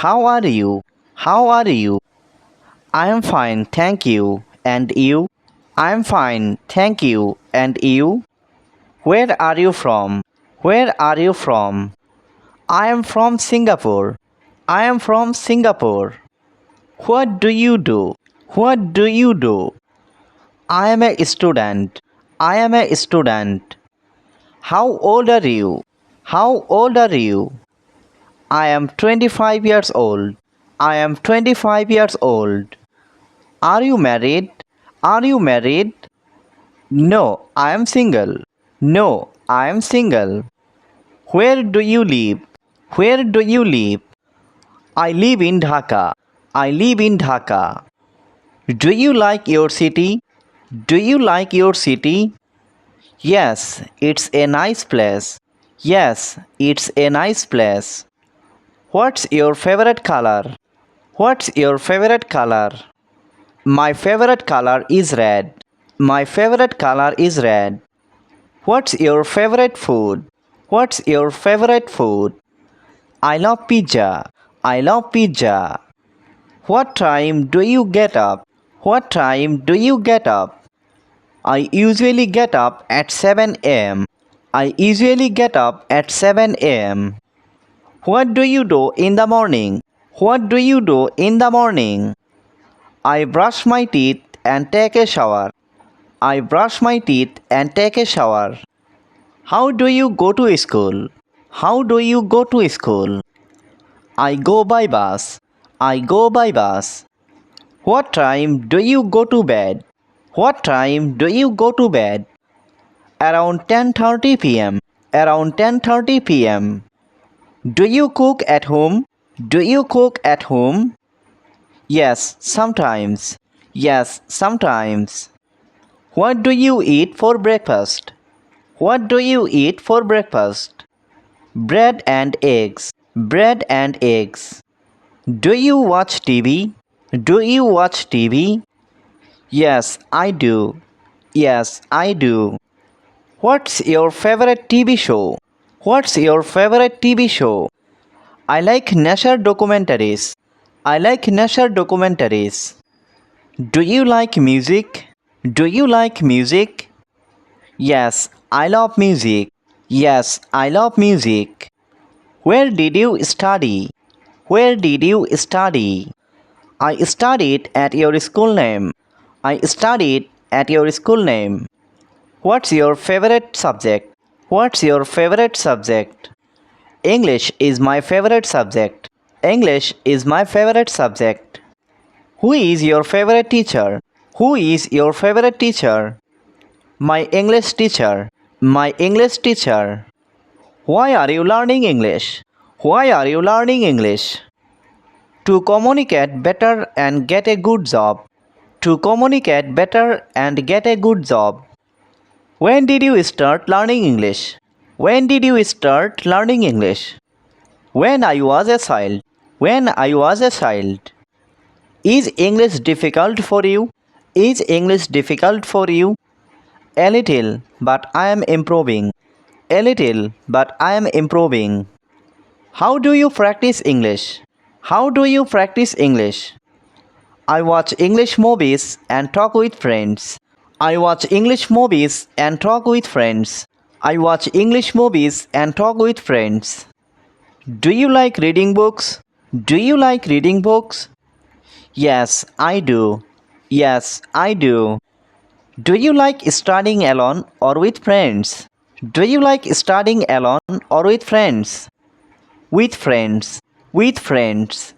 How are you? How are you? I am fine, thank you. And you? I am fine, thank you. And you? Where are you from? Where are you from? I am from Singapore. I am from Singapore. What do you do? What do you do? I am a student. I am a student. How old are you? How old are you? I am 25 years old. I am 25 years old. Are you married? Are you married? No, I am single. No, I am single. Where do you live? Where do you live? I live in Dhaka. I live in Dhaka. Do you like your city? Do you like your city? Yes, it's a nice place. Yes, it's a nice place. What's your favorite color? What's your favorite color? My favorite color is red. My favorite color is red. What's your favorite food? What's your favorite food? I love pizza. I love pizza. What time do you get up? What time do you get up? I usually get up at 7 a.m. I usually get up at 7 a.m. What do you do in the morning? What do you do in the morning? I brush my teeth and take a shower. I brush my teeth and take a shower. How do you go to school? How do you go to school? I go by bus. I go by bus. What time do you go to bed? What time do you go to bed? Around 10:30 p.m. Around 10:30 p.m. Do you cook at home? Do you cook at home? Yes, sometimes. Yes, sometimes. What do you eat for breakfast? What do you eat for breakfast? Bread and eggs. Bread and eggs. Do you watch TV? Do you watch TV? Yes, I do. Yes, I do. What's your favorite TV show? What's your favorite TV show? I like nature documentaries. I like nature documentaries. Do you like music? Do you like music? Yes, I love music. Yes, I love music. Where did you study? Where did you study? I studied at your school name. I studied at your school name. What's your favorite subject? What's your favorite subject? English is my favorite subject. English is my favorite subject. Who is your favorite teacher? Who is your favorite teacher? My English teacher. My English teacher. Why are you learning English? Why are you learning English? To communicate better and get a good job. To communicate better and get a good job. When did you start learning English? When did you start learning English? When I was a child. When I was a child. Is English difficult for you? Is English difficult for you? A little, but I am improving. A little, but I am improving. How do you practice English? How do you practice English? I watch English movies and talk with friends. I watch English movies and talk with friends. I watch English movies and talk with friends. Do you like reading books? Do you like reading books? Yes, I do. Yes, I do. Do you like studying alone or with friends? Do you like studying alone or with friends? With friends. With friends.